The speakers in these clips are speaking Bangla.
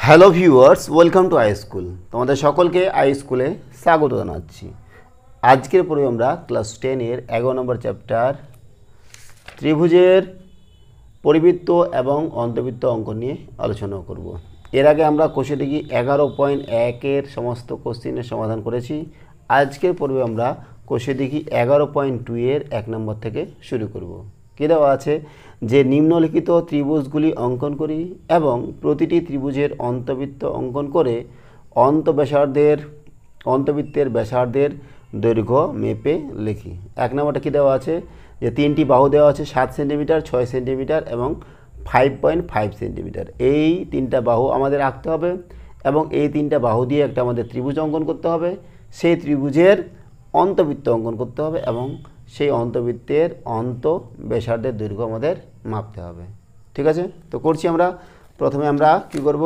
Hello viewers, welcome to I school. তোমাদের সকলকে আই স্কুলে স্বাগত জানাচ্ছি। আজকের পর্বে আমরা ক্লাস 10-এর 11 নম্বর চ্যাপ্টার ত্রিভুজের পরিবৃত্ত এবং অন্তর্বৃত্ত অঙ্কন নিয়ে আলোচনা করব। এর আগে আমরা কোষে দেখি 11.1-এর সমস্ত কোশ্চেনের সমাধান করেছি। আজকের পর্বে আমরা কোষে দেখি 11.2-এর 1 নম্বর থেকে শুরু করব। কী দেওয়া আছে যে নিম্নলিখিত ত্রিভুজগুলি অঙ্কন করি এবং প্রতিটি ত্রিভুজের অন্তর্বৃত্ত অঙ্কন করে অন্তর্বৃত্তের ব্যাসার্ধের দৈর্ঘ্য মেপে লিখি। 1 নম্বরটা কী দেওয়া আছে যে তিনটি বাহু দেওয়া আছে 7 সেন্টিমিটার, 6 সেন্টিমিটার এবং 5.5 সেন্টিমিটার। এই তিনটা বাহু আমাদের আঁকতে হবে এবং এই তিনটা বাহু দিয়ে একটা আমাদের ত্রিভুজ অঙ্কন করতে হবে। সেই ত্রিভুজের অন্তর্বৃত্ত অঙ্কন করতে হবে এবং সেই অন্তর্বৃত্তের ব্যাসার্ধের দৈর্ঘ্য আমাদের মাপতে হবে। ঠিক আছে, তো করছি আমরা। প্রথমে আমরা কি করব,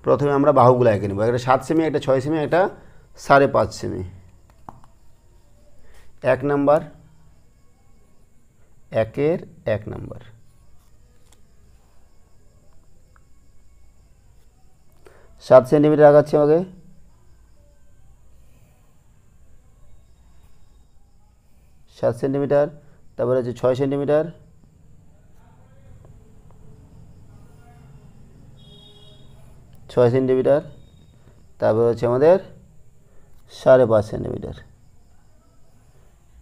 প্রথমে আমরা বাহুগুলো এঁকে নেব। একটা 7 সেমি, একটা 6 সেমি, একটা 5.5 সেমি। 1 নাম্বার, 1-এর 1 নাম্বার, 7 সেন্টিমিটার আগাচ্ছি আমাকে, সাত সেন্টিমিটার, তারপরে হচ্ছে 6 সেন্টিমিটার, 6 সেন্টিমিটার, তারপরে হচ্ছে আমাদের 5.5 সেন্টিমিটার,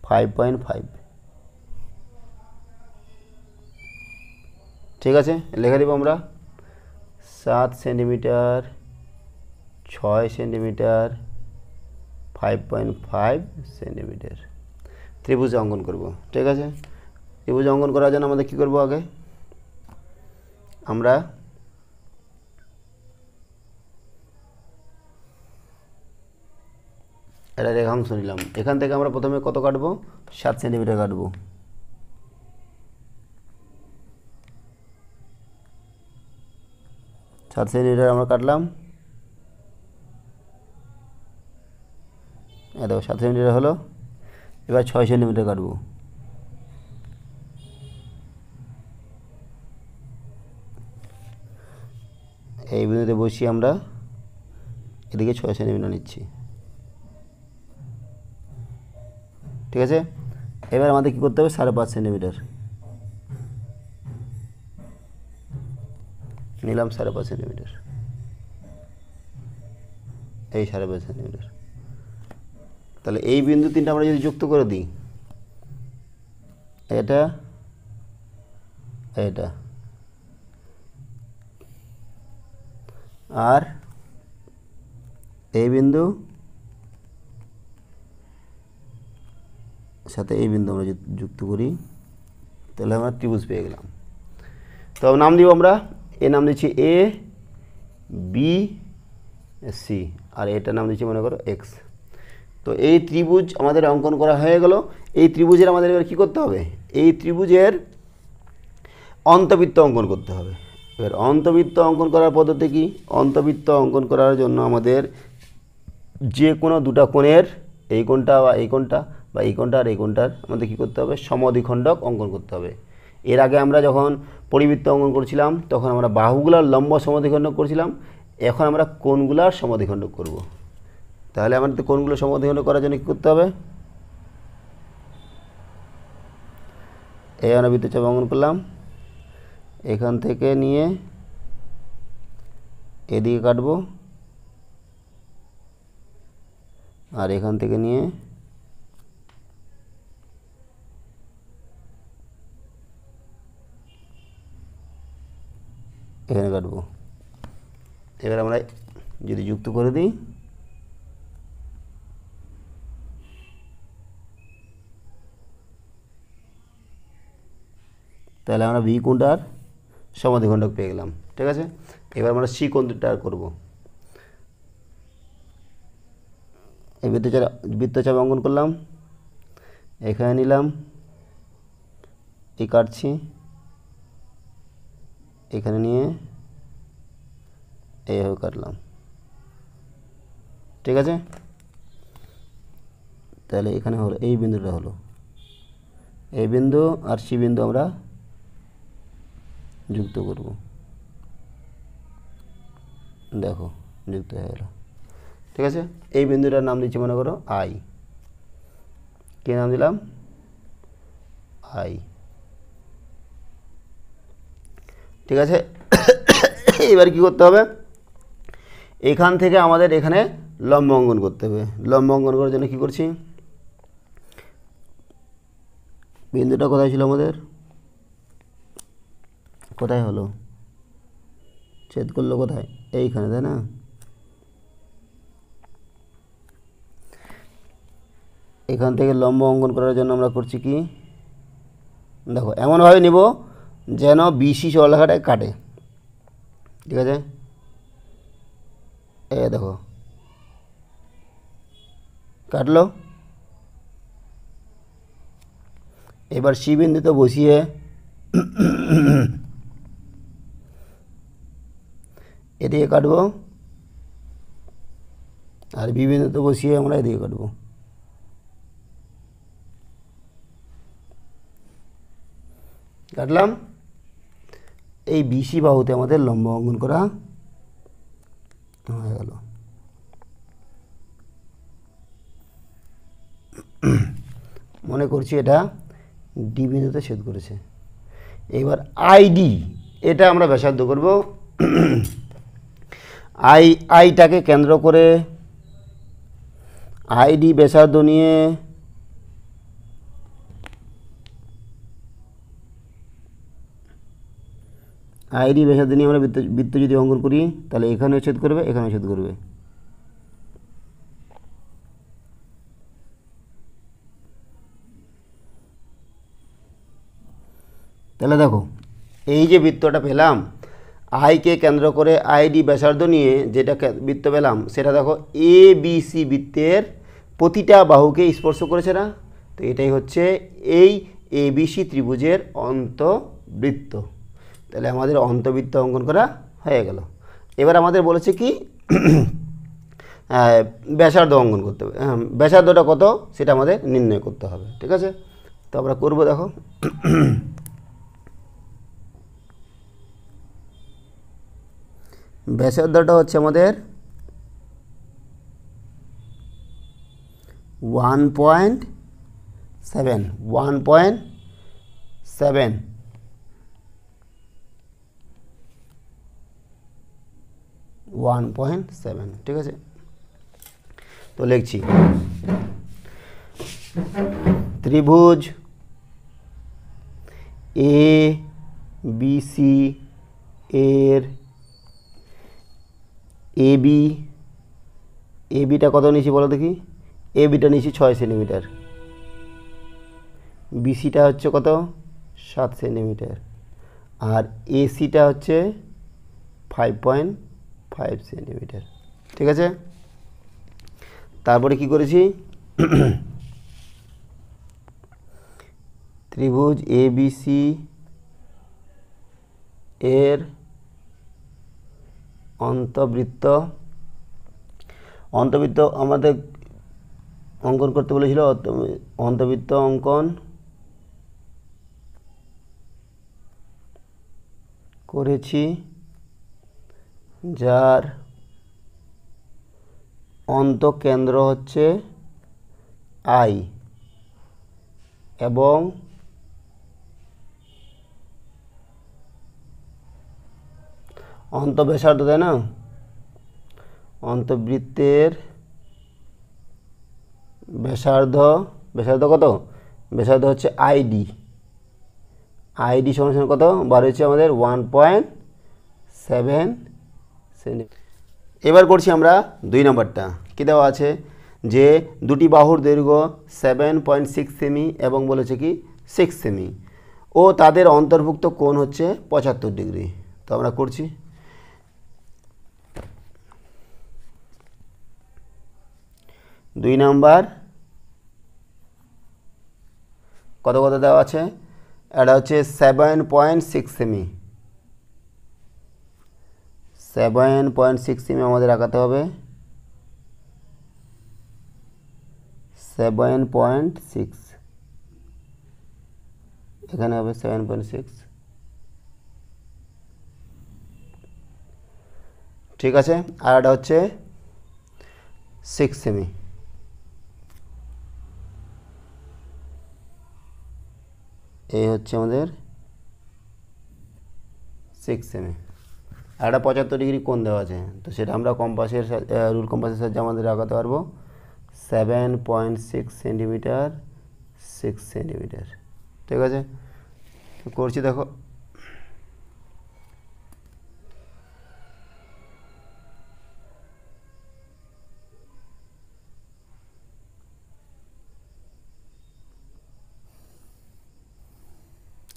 5.5। ঠিক আছে, লিখে দেবো আমরা 7 সেন্টিমিটার, 6 সেন্টিমিটার, 5.5 সেন্টিমিটার ত্রিভুজ অঙ্কন করব। ঠিক আছে, ত্রিভুজ অঙ্কন করার জন্য আমাদের কী করব, আগে আমরা এটা রেখাংশ নিলাম। এখান থেকে আমরা প্রথমে কত কাটবো, 7 সেন্টিমিটার কাটবো। সাত সেন্টিমিটার আমরা কাটলাম। দেখো 7 সেন্টিমিটার হলো। এবার 6 সেন্টিমিটার কাটবো। এই বিন্দুতে বসিয়ে আমরা এদিকে 6 সেন্টিমিটার নিচ্ছি। ঠিক আছে, এবার আমাদের কী করতে হবে, 5.5 সেন্টিমিটার নিলাম। 5.5 সেন্টিমিটার, এই 5.5 সেন্টিমিটার। তাহলে এই বিন্দু তিনটা আমরা যদি যুক্ত করে দিই, এটা এটা আর এই বিন্দু সাথে এই বিন্দু আমরা যদি যুক্ত করি তাহলে আমরা ত্রিভুজ পেয়ে গেলাম। তো নাম দিব আমরা, এ নাম দিচ্ছি এ বি সি, আর এটার নাম দিচ্ছি মনে করো এক্স। তো এই ত্রিভুজ আমাদের অঙ্কন করা হয়ে গেল। এই ত্রিভুজের আমাদের এবার কী করতে হবে, এই ত্রিভুজের অন্তর্বৃত্ত অঙ্কন করতে হবে। এবার অন্তর্বৃত্ত অঙ্কন করার পদ্ধতি কি, অন্তর্বৃত্ত অঙ্কন করার জন্য আমাদের যে কোনো দুটা কোণের এই কোণটা বা এই কোণটা বা এই কোণটা আর এই কোণটার আমাদের কী করতে হবে, সমদ্বিখণ্ডক অঙ্কন করতে হবে। এর আগে আমরা যখন পরিবৃত্ত অঙ্কন করছিলাম তখন আমরা বাহুগুলার লম্ব সমদ্বিখণ্ডক করছিলাম, এখন আমরা কোণগুলার সমদ্বিখণ্ডক করব। তাহলে আমাদের কোণগুলো সমদ্বিখণ্ডক করার জন্য কী করতে হবে, এই আমরা বৃত্তচাপ অঙ্কন করলাম, এখান থেকে নিয়ে এদিকে কাটবো আর এখান থেকে নিয়ে এখানে কাটবো। এবার আমরা যদি যুক্ত করে দিই, তাহলে আমরা বি কোণটার সমদ্বিখণ্ডক পেয়ে গেলাম। ঠিক আছে, এবার আমরা সি কোণটা করব। এই বৃত্তচাপ অঙ্কন করলাম, এখানে নিলাম, এই কাটছি, এখানে নিয়ে এইভাবে কাটলাম। ঠিক আছে, তাহলে এখানে হলো এই বিন্দুটা, হলো এই বিন্দু আর সি বিন্দু আমরা যুক্ত করব, দেখো যুক্ত হয়ে গেল। ঠিক আছে, এই বিন্দুটার নাম দিচ্ছি মনে করো আই। কী নাম দিলাম? আই। ঠিক আছে, এবার কি করতে হবে? এখান থেকে আমাদের এখানে লম্ব অঙ্কন করতে হবে। লম্ব অঙ্কন করার জন্য কী করছি? বিন্দুটা কোথায় ছিল আমাদের? কোথায় হলো? ছেদ করলো কোথায়? এইখানে, তাই না? এখান থেকে লম্ব অঙ্কন করার জন্য আমরা করছি কি, দেখো এমনভাবে নিব যেন বিসি সরলরেখাটায় কাটে। ঠিক আছে, এই দেখো কাটলো। এবার সি বিন্দুতে বসিয়ে এদিকে কাটবো, আর বি বিন্দুতে বসিয়ে আমরা এদিকে কাটবো। কাটলাম। এই বিসি বাহুতে আমাদের লম্ব অঙ্কন করা হয়ে গেল। মনে করছি এটা ডি বিন্দুতে ছেদ করেছে। এবার আইডি, এটা আমরা ব্যাসার্ধ করব। আইটাকে কেন্দ্র করে আইডি ব্যাসার্ধ নিয়ে আমরা বৃত্ত যদি অঙ্কন করি, তাহলে এখানেও ছেদ করবে, এখানেও ছেদ করবে। তাহলে দেখো এই যে বৃত্তটা পেলাম, আইকে কেন্দ্র করে আইডি ব্যাসার্ধ নিয়ে যেটা বৃত্ত পেলাম, সেটা দেখো এ বি সি বৃত্তের প্রতিটা বাহুকে স্পর্শ করেছে না? তো এটাই হচ্ছে এই এ বি সি ত্রিভুজের অন্তবৃত্ত। তাহলে আমাদের অন্তবৃত্ত অঙ্কন করা হয়ে গেল। এবার আমাদের বলেছে কি ব্যাসার্ধ অঙ্কন করতে হবে। ব্যাসার্ধটা কত সেটা আমাদের নির্ণয় করতে হবে। ঠিক আছে, তো আমরা করবো। দেখো ব্যাসার্ধটা হচ্ছে আমাদের 1.7 1.7। ঠিক আছে, তো লিখছি ত্রিভুজ এ বি সি এর এবিটা কত নিয়েছি বলো দেখি? এবিটা নিয়েছি 6 সেন্টিমিটার, বিসিটা হচ্ছে কত? 7 সেন্টিমিটার, আর এসিটা হচ্ছে 5.5 সেন্টিমিটার। ঠিক আছে, তারপরে কি করেছি? ত্রিভুজ এ বি সি এর অন্তবৃত্ত আমাদের অঙ্কন করতে বলেছিল। অন্তবৃত্ত অঙ্কন করেছি, যার অন্তঃকেন্দ্র হচ্ছে আই এবং অন্তঃব্যাসার্ধ, তাই না? অন্তবৃত্তের ব্যাসার্ধ কত? ব্যাসার্ধ হচ্ছে আইডি সমান কত বার হচ্ছে আমাদের? 1.7 সেন্টিমিটার। এবার করছি আমরা 2 নম্বরটা। কী দেওয়া আছে? যে দুটি বাহুর দৈর্ঘ্য 7.6 সেমি এবং বলেছে কি 6 সেমি ও তাদের অন্তর্ভুক্ত কোণ হচ্ছে 75 ডিগ্রি। তো আমরা করছি। দুই নাম্বার কত দেওয়া আছে? এটা হচ্ছে 7.6 সেমি। 7.6 সেমি আমাদের আঁকাতে হবে। 7.6 এখানে হবে 7.6। ঠিক আছে। আর এটা হচ্ছে 6 সেমি। এই হচ্ছে আমাদের 6 সেমি। আর একটা 75 ডিগ্রি কোণ দেওয়া আছে, তো সেটা আমরা কম্পাসের রুল কম্পাসের সাহায্যে আমাদের লাগাতে পারবো। 7.6 সেন্টিমিটার 6 সেন্টিমিটার। ঠিক আছে, করছি দেখো।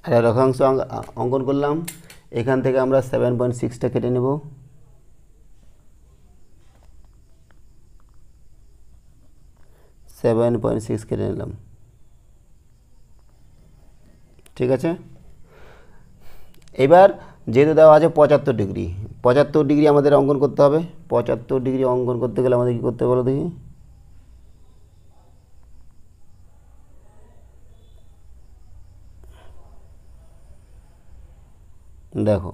একটা রেখাংশ অঙ্কন করলাম। এখান থেকে আমরা 7.6টা কেটে নেব। কেটে নিলাম। ঠিক আছে, এবার যেহেতু দেওয়া আছে 75 ডিগ্রি, 75 ডিগ্রি আমাদের অঙ্কন করতে হবে। 75 ডিগ্রি অঙ্কন করতে গেলে আমাদের কী করতে হবে বলো দেখি। দেখো,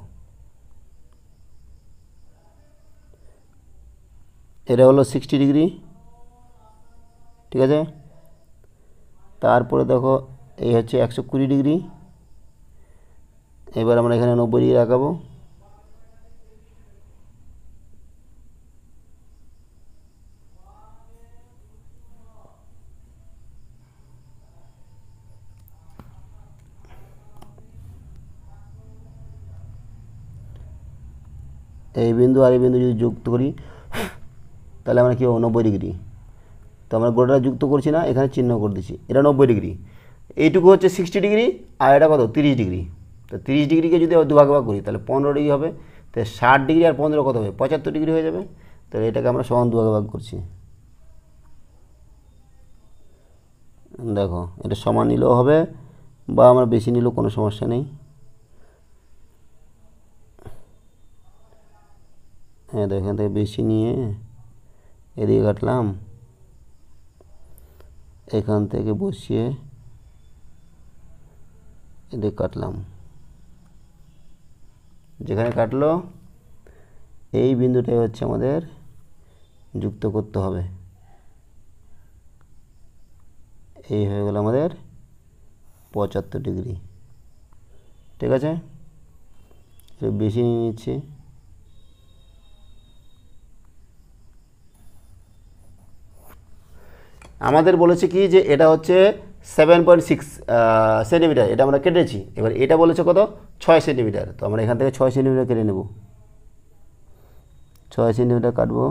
এটা হলো 60 ডিগ্রি। ঠিক আছে, তারপরে দেখো এই হচ্ছে 120 ডিগ্রি। এবার আমরা এখানে 90 ডিগ্রি রাখাবো। এই বিন্দু আর এই বিন্দু যদি যুক্ত করি তাহলে আমরা কী পাবো 90 ডিগ্রি। তো আমরা গোটাটা যুক্ত করছি না, এখানে চিহ্ন করে দিচ্ছি। এটা 90 ডিগ্রি, এইটুকু হচ্ছে 60 ডিগ্রি, আর এটা কত 30 ডিগ্রি। তো 30 ডিগ্রিকে যদি দুভাগ ভাগ করি তাহলে 15 ডিগ্রি হবে। তো 60 ডিগ্রি আর 15 কত হবে 75 ডিগ্রি হয়ে যাবে। তাহলে এটাকে আমরা সমান দুভাগে ভাগ করছি। দেখো, এটা সমান নিলেও হবে বা আমরা বেশি নিলেও কোনো সমস্যা নেই। হ্যাঁ, তো এখান থেকে বেশি নিয়ে এদিকে কাটলাম, এখান থেকে বসিয়ে এদিকে কাটলাম। যেখানে কাটলো এই বিন্দুটাই হচ্ছে আমাদের যুক্ত করতে হবে। এই হয়ে গেল আমাদের 75 ডিগ্রি। ঠিক আছে, বেশি নিয়ে নিচ্ছি। আমাদের বলেছে কি যে এটা হচ্ছে 7.6 সেন্টিমিটার, এটা আমরা কেটেছি। এবার এটা বলেছে কত 6 সেন্টিমিটার। তো আমরা এখান থেকে 6 সেন্টিমিটার কেটে নেব। 6 সেন্টিমিটার কাটবো।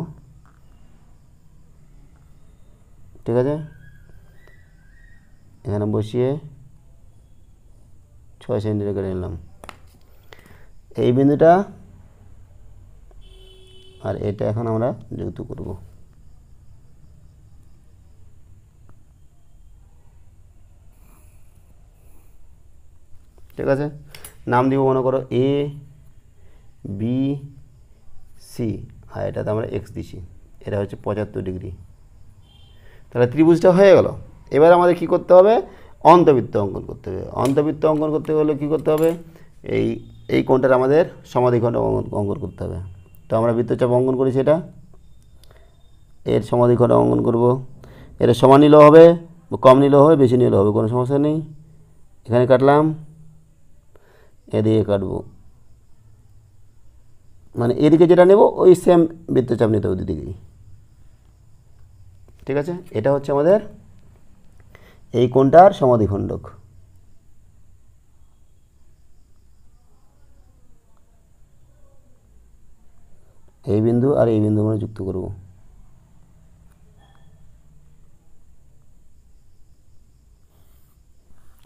ঠিক আছে, এখানে বসিয়ে 6 সেন্টিমিটার কেটে নিলাম। এই বিন্দুটা আর এটা এখন আমরা যুক্ত করব। ঠিক আছে, নাম দিব মনে করো এ বি সি, আর এটাতে আমরা এক্স দিছি। এটা হচ্ছে 75 ডিগ্রি। তাহলে ত্রিভুজটা হয়ে গেল। এবার আমাদের কি করতে হবে, অন্তবৃত্ত অঙ্কন করতে হবে। অন্তবৃত্ত অঙ্কন করতে গেলে কী করতে হবে, এই কোণটার আমাদের সমাধিখণ্ড অঙ্কন করতে হবে। তো আমরা বৃত্তচাপ অঙ্কন করেছি, এটা এর সমাধিখণ্ড অঙ্কন করব। এটা সমান নিলেও হবে, কম নিলেও হবে, বেশি নিলেও হবে, কোনো সমস্যা নেই। এখানে কাটলাম, এদিকে কাটবো, মানে এদিকে যেটা নেব ওই সেম বৃত্তচাপ নিতে হবে দুদিকেই। ঠিক আছে, এটা হচ্ছে আমাদের এই কোণটার সমাধিখণ্ডক। এই বিন্দু আর এই বিন্দু আমরা যুক্ত করব।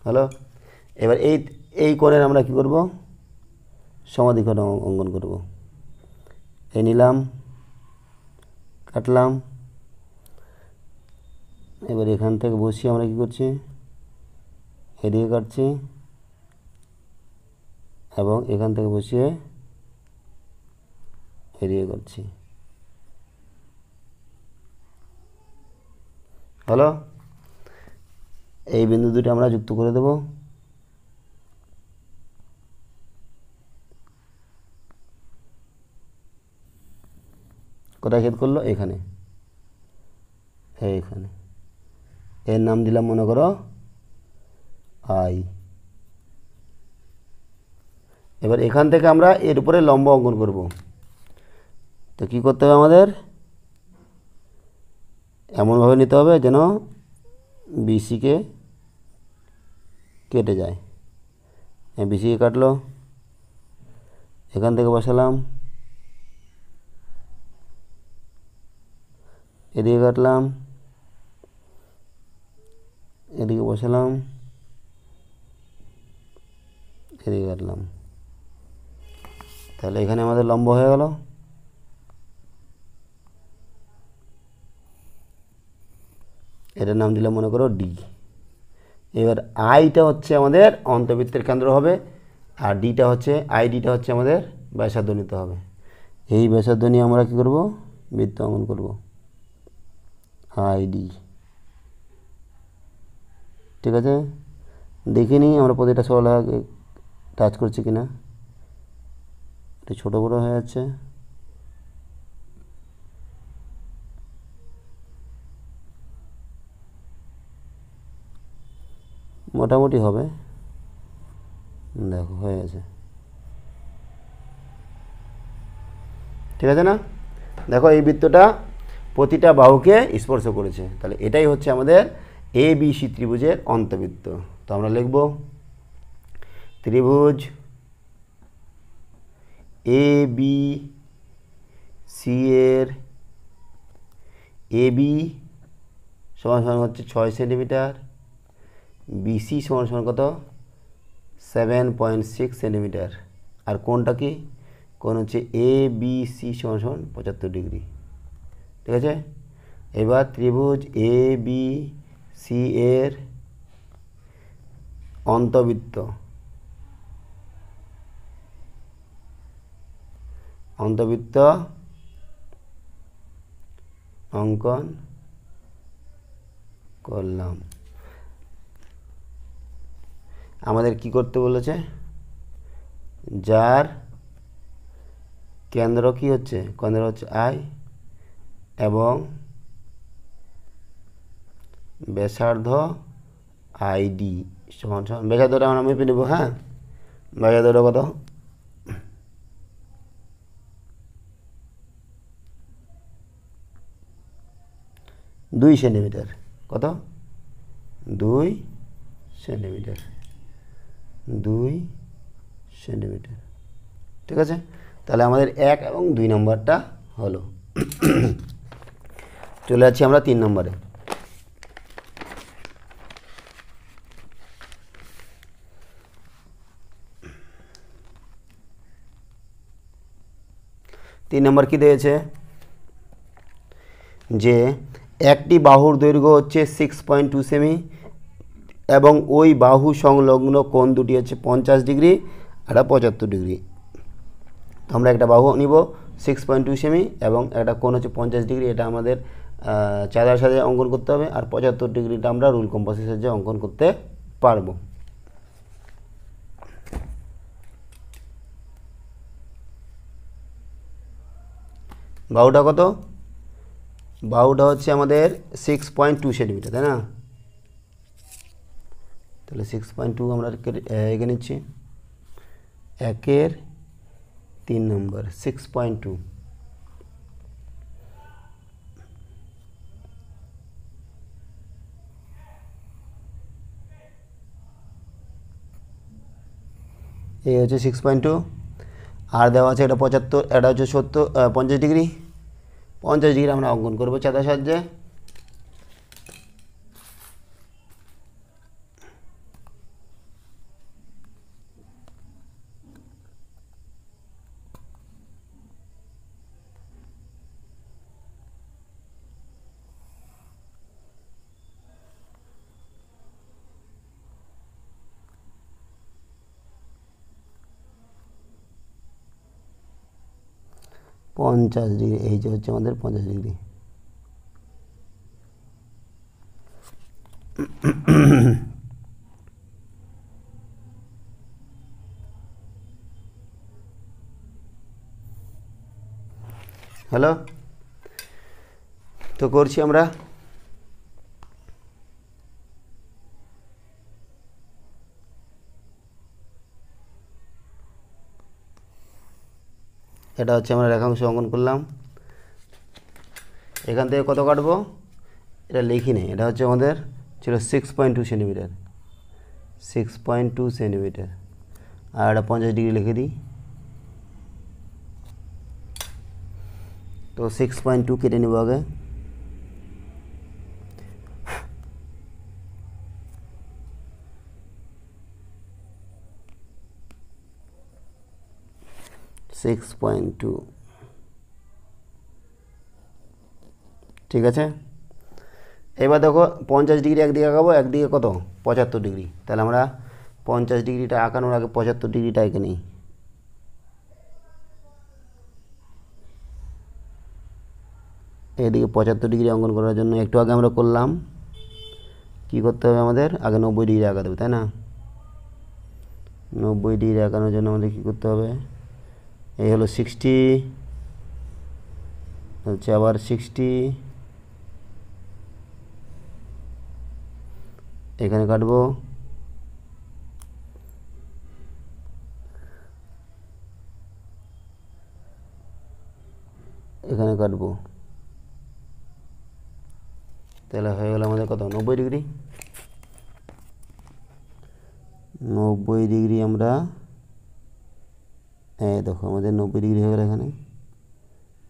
হ্যালো, এবার এই কোণের আমরা কি করব, সমাধিখণ্ড অঙ্কন করব। এই নিলাম, কাটলাম। এবার এখান থেকে বসিয়ে আমরা কি করছি, এদিকে কাটছি এবং এখান থেকে বসিয়ে এদিকে কাটছি। হলো, এই বিন্দু দুটো আমরা যুক্ত করে দেব। কোথায় ছেদ করলো? এখানে, এইখানে। এর নাম দিলাম মনে করো আই। এবার এখান থেকে আমরা এর উপরে লম্ব অঙ্কন করব। তো কী করতে হবে আমাদের? এমনভাবে নিতে হবে যেন বিসিকে কেটে যায়। বিসিকে কাটলো, এখান থেকে বসালাম, এদিকে কাটলাম, এদিকে বসালাম, এদিকে কাটলাম। তাহলে এখানে আমাদের লম্ব হয়ে গেল। এটার নাম দিলাম মনে করো ডি। এবার আইটা হচ্ছে আমাদের অন্তবৃত্তের কেন্দ্র হবে, আর ডিটা হচ্ছে আইডিটা হচ্ছে আমাদের ব্যাসার্ধ নিতে হবে। এই ব্যাসার্ধ নিয়ে আমরা কী করব? বৃত্ত অঙ্কন করব, আইডি। ঠিক আছে, দেখে নিই আমরা প্রতিটা সরলরেখাকে টাচ করছি কিনা। এটা ছোটো বড়ো হয়ে যাচ্ছে। মোটামুটি হবে, দেখো হয়ে গেছে। ঠিক আছে না? দেখো এই বৃত্তটা প্রতিটা বাহুকে স্পর্শ করেছে, তাহলে এটাই হচ্ছে আমাদের এ বি সি ত্রিভুজের অন্তবৃত্ত। তো আমরা লিখব ত্রিভুজ এ বি সি এর এ বি সমান সমান হচ্ছে 6 সেন্টিমিটার, বিসি সমান সমান কত? 7.6 সেন্টিমিটার। আর কোণটা কি? কোণ হচ্ছে এ বি সি সমান সমান 75 ডিগ্রি। ঠিক আছে, এবার ত্রিভুজ এ বি সি এর অন্তবৃত্ত অঙ্কন করলাম। আমাদের কি করতে বলেছে? যার কেন্দ্র কি হচ্ছে? কেন্দ্র হচ্ছে আই এবং ব্যাসার্ধ আইডি সমান সমান, ব্যাসার্ধটা আমরা মেপে নেব। হ্যাঁ, ব্যাসার্ধটা কত? 2 সেন্টিমিটার। কত? 2 সেন্টিমিটার, 2 সেন্টিমিটার। ঠিক আছে, তাহলে আমাদের 1 এবং 2 নম্বরটা হলো। চলে যাচ্ছি আমরা 3 নম্বরে। তিন নম্বর কি দিয়েছে? যে একটি বাহুর দৈর্ঘ্য হচ্ছে 6.2 সেমি এবং ওই বাহু সংলগ্ন কোণ দুটি হচ্ছে 50 ডিগ্রি আর 75 ডিগ্রি। তো আমরা একটা বাহু নিব 6.2 সেমি এবং একটা কোণ হচ্ছে 50 ডিগ্রি। এটা আমাদের চাঁদার সাথে অঙ্কন করতে হবে, আর 75 ডিগ্রিটা আমরা রুল কম্পাসের সাহায্যে অঙ্কন করতে পারবো। বাহুটা কত? বাহুটা হচ্ছে আমাদের 6.2 সেন্টিমিটার, তাই না? তাহলে 6.2 আমরা এঁকে নিচ্ছি। 1-এর 3 নম্বর 6.2। এই হচ্ছে 6.2, আর দেওয়া আছে এটা 75, এটা হচ্ছে 50 ডিগ্রি। 50 ডিগ্রি আমরা অঙ্কন করবো চাঁদার সাহায্যে। পঞ্চাশ ডিগ্রি, এই যে হচ্ছে আমাদের 50 ডিগ্রি। হ্যালো, তো করছি আমরা। এটা হচ্ছে আমরা রেখাংশ অঙ্কন করলাম। এখান থেকে কত কাটবো এটা লিখি নেই, এটা হচ্ছে আমাদের ছিল 6.2 সেন্টিমিটার, 6.2 সেন্টিমিটার। আর এটা 50 ডিগ্রি লিখে দিই। তো 6.2 কেটে নেব আগে। ঠিক আছে। এবার দেখো 50 ডিগ্রি একদিকে আঁকাবো, একদিকে কত 75 ডিগ্রি। তাহলে আমরা 50 ডিগ্রিটা আঁকানোর আগে 75 ডিগ্রিটা এঁকে নিই। এদিকে 75 ডিগ্রি অঙ্কন করার জন্য একটু আগে আমরা করলাম, কি করতে হবে আমাদের আগে 90 ডিগ্রি আঁকাতে হবে, তাই না? 90 ডিগ্রি আঁকানোর জন্য আমাদের কী করতে হবে, এই হলো 60, হচ্ছে আবার 60, এখানে কাটবো, এখানে কাটবো। তাহলে হয়ে গেল আমাদের কত 90 ডিগ্রি। 90 ডিগ্রি আমরা দেখো আমাদের 90 ডিগ্রি হয়ে গেল এখানে।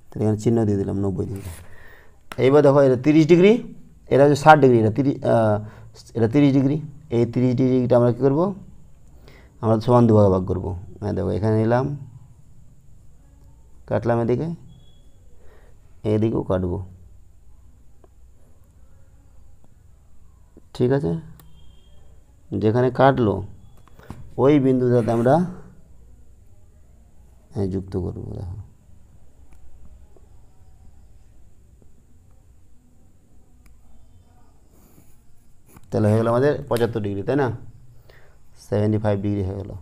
তাহলে এখানে চিহ্ন দিয়ে দিলাম 90 ডিগ্রি। এইবার দেখো এটা 30 ডিগ্রি, এটা হচ্ছে 60 ডিগ্রি, এটা 30 ডিগ্রি। এই 30 ডিগ্রিটা আমরা কী করবো, আমরা সমান দুভাগে ভাগ করবো। দেখো এখানে নিলাম, কাটলাম এদিকে, এদিকেও কাটবো। ঠিক আছে, যেখানে কাটলো ওই বিন্দুটাতে আমরা যুক্ত করবো। দেখো তাহলে হয়ে গেলো আমাদের 75 ডিগ্রি, তাই না? 75 ডিগ্রি হয়ে গেলো।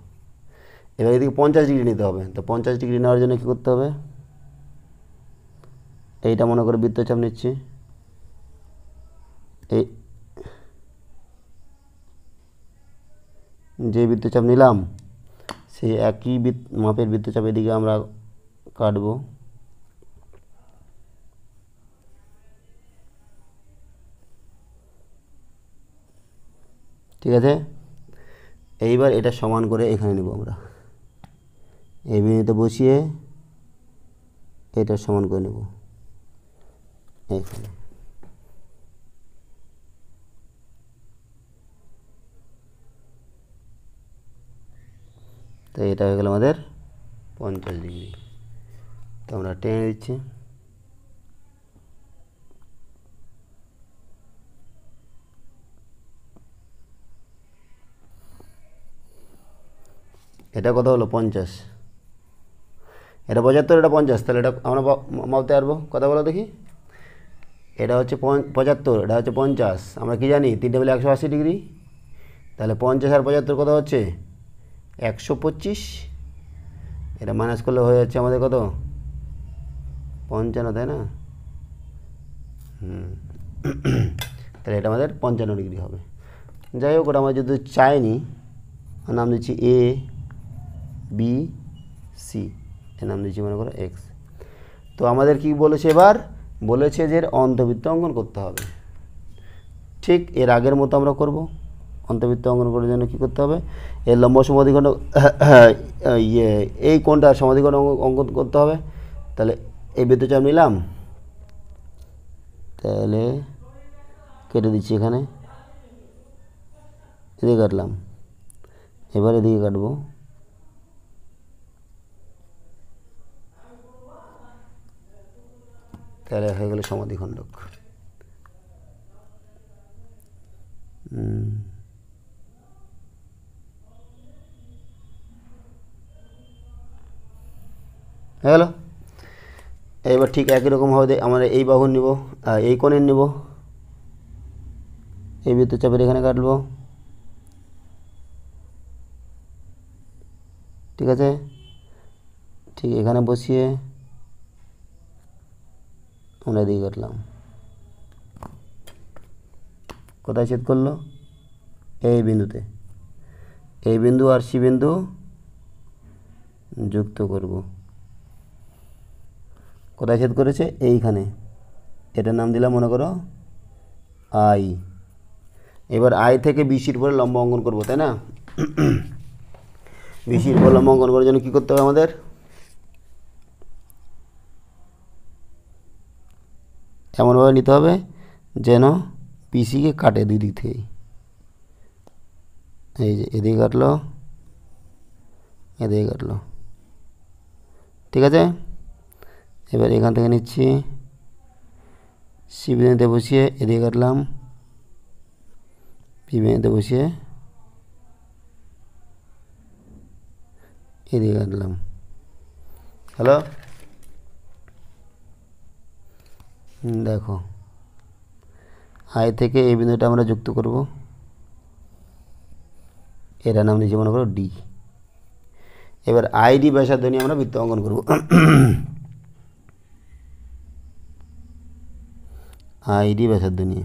এবার এদিকে 50 ডিগ্রি নিতে হবে। তো 50 ডিগ্রি নেওয়ার জন্য কী করতে হবে, এইটা মনে করে বৃত্তচাপ নিচ্ছি, এই যে বৃত্তচাপ নিলাম সেই একই মাপের বৃত্তচাপ এদিকে আমরা কাটবো। ঠিক আছে, এইবার এটা সমান করে এখানে নেব আমরা, এই বিন্দুতে বসিয়ে এটা সমান করে নেব এখানে। তো এটা হয়ে গেল আমাদের 50 ডিগ্রি। তো আমরা টেনে দিচ্ছি। এটা কত হলো 50, এটা 75, এটা 50, তাহলে এটা আমরা মাপতে পারবো। কথা বলো দেখি, এটা হচ্ছে 75, এটা হচ্ছে 50। আমরা কি জানি 3 টেবিলে 180 ডিগ্রি, তাহলে 50 আর 75 কত হচ্ছে 125। এটা মাইনাস করলে হয়ে যাচ্ছে আমাদের কত 55, তাই না? তাহলে এটা আমাদের 55 ডিগ্রি হবে। যাই হোক, ওটা আমরা যদি চাইনি, নাম দিচ্ছি এ বি সি, এর নাম দিচ্ছি মনে করো এক্স। তো আমাদের কি বলেছে, এবার বলেছে যে এর অন্তবৃত্ত অঙ্কন করতে হবে। ঠিক এর আগের মতো আমরা করব। অন্তবৃত্ত অঙ্কন করার জন্য কী করতে হবে, এর লম্ব সমাধিখণ্ড এই কোণটার সমাধিখণ্ড অঙ্কন করতে হবে। তাহলে এই বৃত্তচাপ নিলাম, তাহলে কেটে দিচ্ছি এখানে, এদিকে কাটলাম, এবার এদিকে কাটবো। তাহলে হয়ে গেল সমাধিখণ্ডক। হয়ে গেল। এবার ঠিক একই রকমভাবে আমরা এই বাহুর নিব, এই কোণের নিব, এই বৃত্তচাপের এখানে কাটবো। ঠিক আছে, ঠিক এখানে বসিয়ে আমরা এদিকে কাটলাম। কোথায় ছেদ করলো? এই বিন্দুতে। এই বিন্দু আর সি বিন্দু যুক্ত করব। কোথায় ছেদ করেছে? এইখানে। এটার নাম দিলাম মনে করো আই। এবার আই থেকে বিসির উপরে লম্ব অঙ্কন করব, তাই না? বিসির উপর লম্ব অঙ্কন করার জন্য কী করতে হবে আমাদের? এমনভাবে নিতে হবে যেন বিসিকে কাটে দুই দিক থেকেই। এই যে এদিকে কাটলো, এদিকে কাটলো, ঠিক আছে। এবার এখান থেকে নিচ্ছি, সি বিন্দুতে বসিয়ে এদিকে কাটলাম, পি বিন্দুতে বসিয়ে এদিকে কাটলাম। হ্যালো, দেখো আই থেকে এই বিন্দুটা আমরা যুক্ত করব। এর নাম নিচে মনে করো ডি। এবার আইডি ব্যাসার্ধ নিয়ে আমরা বৃত্ত অঙ্কন করব। আইডি ব্যাসার্ধ নিয়ে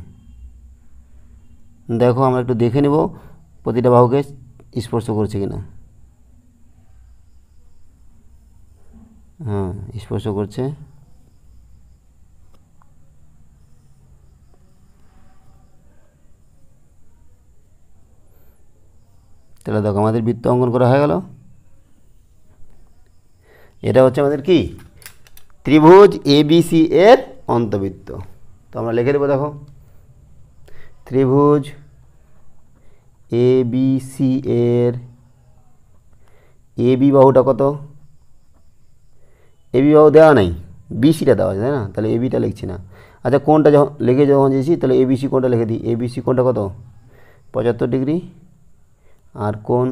দেখো আমরা একটু দেখে নেব প্রতিটা বাহুকে স্পর্শ করছে কিনা। হ্যাঁ, স্পর্শ করছে। তাহলে দেখো আমাদের বৃত্ত অঙ্কন করা হয়ে গেল। এটা হচ্ছে আমাদের কি? ত্রিভুজ এবিসি এর অন্তবৃত্ত। তো আমরা লিখে দেবো, দেখো ত্রিভুজ এবিসি এর এবি বাহুটা কত? এবি বাহু দেওয়া নাই, বিসিটা দেওয়া আছে, তাই না? তাহলে এবিটা লিখছি না। আচ্ছা, কোনটা যখন লিখে যখন দিয়েছি তাহলে এবিসি কোনটা লিখে দিই। এবিসি কোনটা কত? 75 ডিগ্রি। আর কোন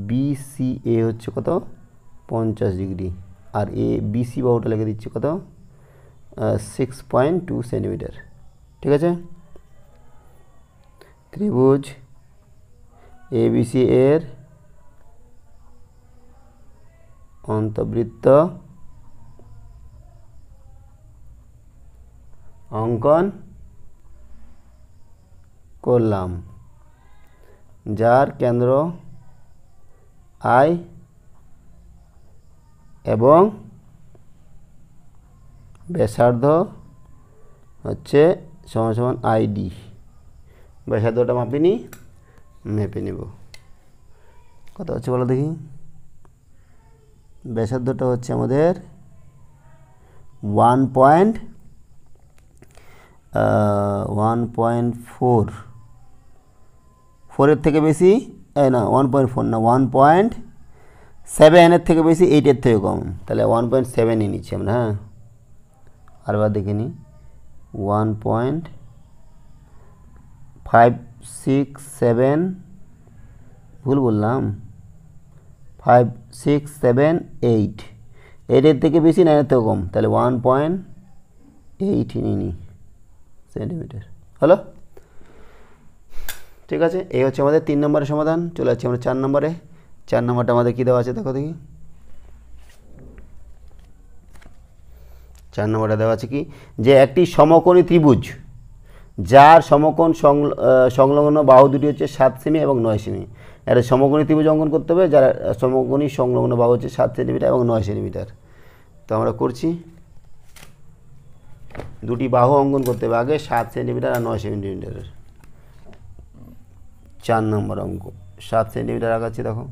বিসিএ হচ্ছে কত? 50 ডিগ্রি। আর এ বিসি বাহুটা লিখে দিচ্ছি কত? 6.2 সেন্টিমিটার। ঠিক আছে। ত্রিভুজ এবিসি এর অন্তবৃত্ত অঙ্কন করলাম, যার কেন্দ্র আই এবং ব্যাসার্ধ হচ্ছে সমান সমান আইডি। ব্যাসার্ধটা মাপিনি, মেপে নেব। কত হচ্ছে বলো দেখি। ব্যাসার্ধটা হচ্ছে আমাদের 1.4, 4-এর থেকে বেশি, না 1.4 না, 1.7-এর থেকে বেশি, 8-এর থেকে কম। তাহলে 1.7 নিচ্ছি আমরা। হ্যাঁ, আরবার দেখে নিই। 1.567, ভুল বললাম, 5, 6, 7, 8, 8-এর থেকে বেশি, 9-এর থেকে কম। তাহলে 1.8 নিই সেন্টিমিটার। হলো, ঠিক আছে। এই হচ্ছে আমাদের 3 নম্বরের সমাধান। চলে যাচ্ছি আমরা 4 নম্বরে। 4 নম্বরটা আমাদের কী দেওয়া আছে দেখো দেখি। 4 নম্বরটা দেওয়া আছে কি, যে একটি সমকোণী ত্রিভুজ যার সমকোণ সংলগ্ন বাহু দুটি হচ্ছে 7 সেমি এবং 9 সেমি। একটা সমকোণী ত্রিভুজ অঙ্কন করতে হবে যার সমকোণী সংলগ্ন বাহু হচ্ছে 7 সেন্টিমিটার এবং 9 সেন্টিমিটার। তো আমরা করছি, দুটি বাহু অঙ্কন করতে হবে আগে 7 সেন্টিমিটার আর 9 সেন্টিমিটারের। 4 নম্বর অঙ্ক 7 সেন্টিমিটার আগাচ্ছি, দেখো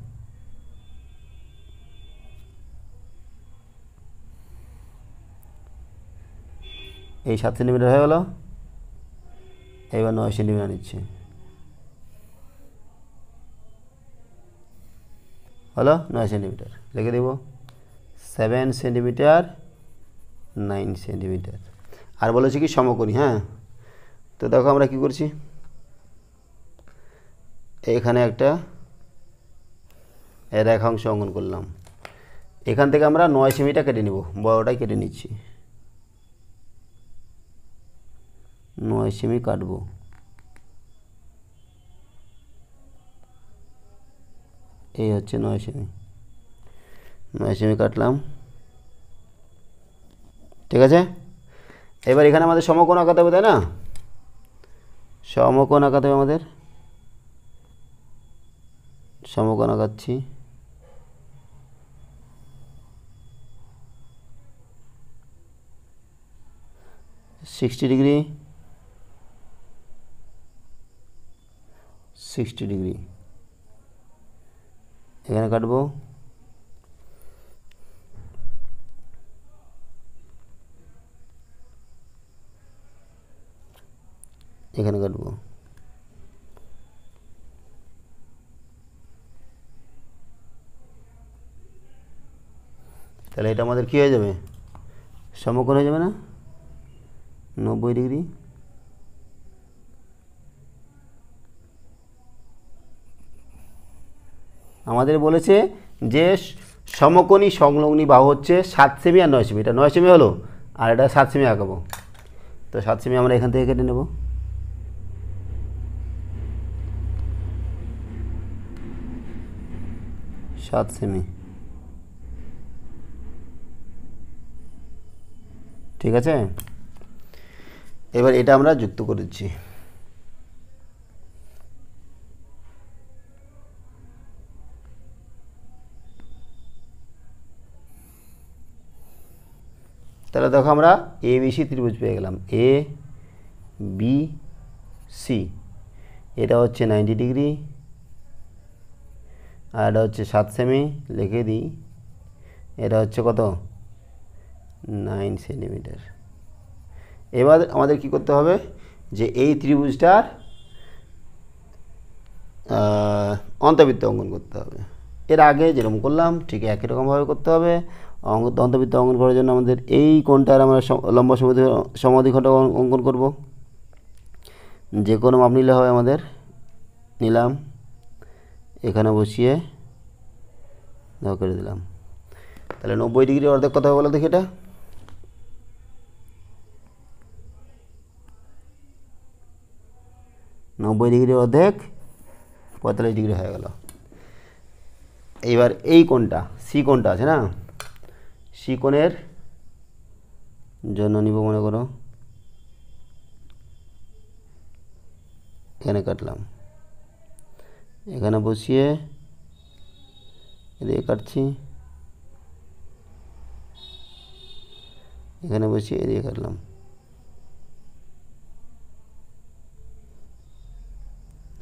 এই 7 সেন্টিমিটার হয়ে গেল। এবার 9 সেন্টিমিটার নিচ্ছে, হলো 9 সেন্টিমিটার। লিখে দেব 7 সেন্টিমিটার, 9 সেন্টিমিটার। আর বলেছি কি সমকোণী। হ্যাঁ, তো দেখো আমরা কি করছি, এখানে একটা রেখাংশ অঙ্কন করলাম। এখান থেকে আমরা 9 সেমিটা কেটে নিব, বড়টাই কেটে নিচ্ছি। 9 সেমি কাটবো। এই হচ্ছে 9 সেমি। 9 সেমি কাটলাম, ঠিক আছে। এবার এখানে আমাদের সমকোণ আঁকাতে হবে, তাই না? সমকোণ আঁকাতে হবে আমাদের। সমকোণ আঁকাচ্ছি। সিক্সটি ডিগ্রি, 60 ডিগ্রি এখানে কাটবো। এখানে কাটবো। তাহলে এটা আমাদের কী হয়ে যাবে? সমকোণ হয়ে যাবে না? 90 ডিগ্রি। আমাদের বলেছে যে সমকোণী সংলগ্নী বাহু হচ্ছে 7 সেমি আর 9 সেমি। এটা 9 সেমি হলো, আর এটা 7 সেমি আঁকাবো। তো 7 সেমি আমরা এখান থেকে কেটে নেব। সাত সেমি, ঠিক আছে। এবার এটা আমরা যুক্ত করেছি। তাহলে দেখো আমরা এ বি সি ত্রিভুজ পেয়ে গেলাম। এ বি সি, এটা হচ্ছে 90 ডিগ্রি, আর এটা হচ্ছে 7 সেমি। লিখে দিই, এটা হচ্ছে কত? 9 সেন্টিমিটার। এবার আমাদের কি করতে হবে, যে এই ত্রিভুজটার অন্তবৃত্ত অঙ্কন করতে হবে। এর আগে যেরকম করলাম ঠিক একই রকমভাবে করতে হবে। অন্তবৃত্ত অঙ্কন করার জন্য আমাদের এই কোণটার আমরা লম্ব সমদ্বিখণ্ড অঙ্কন করব। যে কোনো মাপ নিলে হবে আমাদের। নিলাম, এখানে বসিয়ে দাও করে দিলাম। তাহলে 90 ডিগ্রি অর্ধেক কত হবে বলো দেখি? এটা 90 ডিগ্রি অর্ধেক 45 ডিগ্রি হয়ে গেল। এইবার এই কোণটা সি কোণটা আছে না, সি কোণের জন্য নিব মনে করো, এখানে কাটলাম, এখানে বসিয়ে এদিকে কাটছি, এখানে বসিয়ে এদিকে কাটলাম।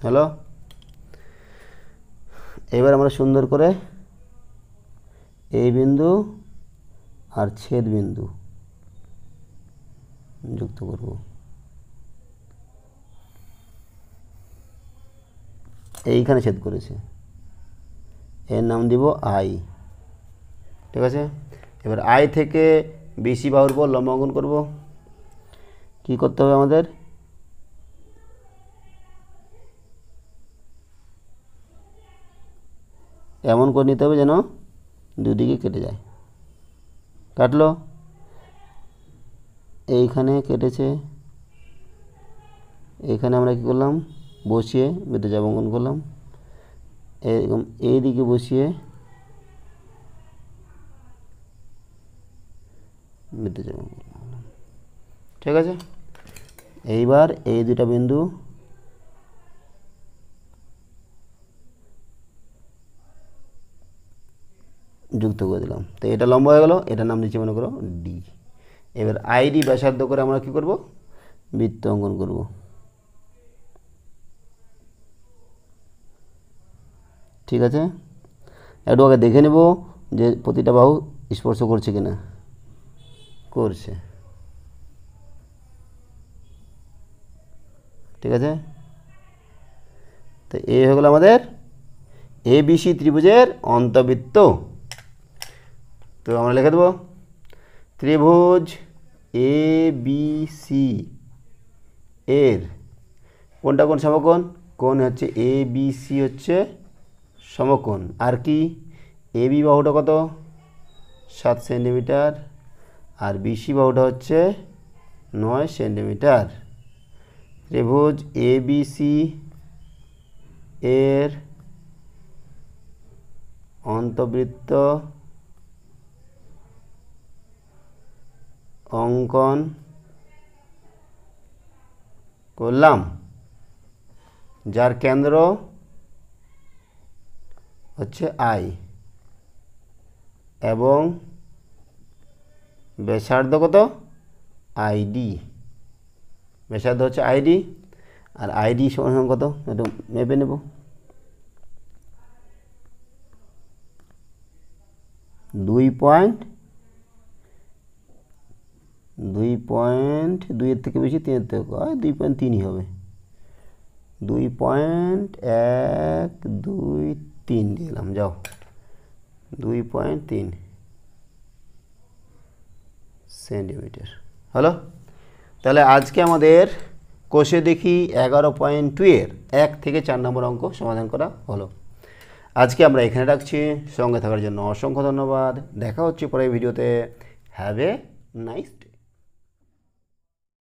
হ্যালো, এবার আমরা সুন্দর করে এই বিন্দু আর ছেদ বিন্দু যুক্ত করব। এইখানে ছেদ করেছে, এর নাম দিব আই, ঠিক আছে। এবার আই থেকে বিসি বাহুর উপর লম্ব অঙ্কন করব। কি করতে হবে আমাদের? এমন করে নিতে হবে যেন দুদিকে কেটে যায়। কাটলো, এইখানে কেটেছে, এইখানে আমরা কি করলাম, বসিয়ে বৃত্তচাপ অঙ্কন করলাম। এরকম এই দিকে বসিয়ে বৃত্তচাপ অঙ্কন করলাম, ঠিক আছে। এইবার এই দুটা বিন্দু যুক্ত করে দিলাম। তো এটা লম্ব হয়ে গেল, এটার নাম দিচ্ছি মনে করো ডি। এবার আইডি ব্যাসার্ধ করে আমরা কি করব, বৃত্ত অঙ্কন করব। ঠিক আছে, একটু আগে দেখে নেব যে প্রতিটা বাহু স্পর্শ করছে কিনা। করছে, ঠিক আছে। তো এই হয়ে গেল আমাদের এ বি সি ত্রিভুজের অন্তবৃত্ত। তো আমরা লিখে দেবো ত্রিভুজ এ বি সি এর কোনটা কোন সমকোণ? কোণ হচ্ছে এ বি সি হচ্ছে সমকোণ। আর কি, এ বি বাহুটা কত? 7 সেন্টিমিটার, আর বিসি বাহুটা হচ্ছে 9 সেন্টিমিটার। ত্রিভুজ এ বি সি এর অন্তবৃত্ত অঙ্কন করলাম। যার কেন্দ্র হচ্ছে আই এবং ব্যাসার্ধ কত আইডি, ব্যাসার্ধ হচ্ছে আইডি আর আইডি সমান কত একটু মেপে নেব, 2.2 এর থেকে বেশি 3 এর থেকে 2.3 হবে, 2.123 দিলাম, যাও 2.3 সেন্টিমিটার হলো। তাহলে আজকে আমাদের কোষে দেখি 11.2 এর 1 থেকে 4 নম্বর অঙ্ক সমাধান করা হলো। আজকে আমরা এখানে রাখছি, সঙ্গে থাকার জন্য অসংখ্য ধন্যবাদ। দেখা হচ্ছে পরের ভিডিওতে। Have a nice day.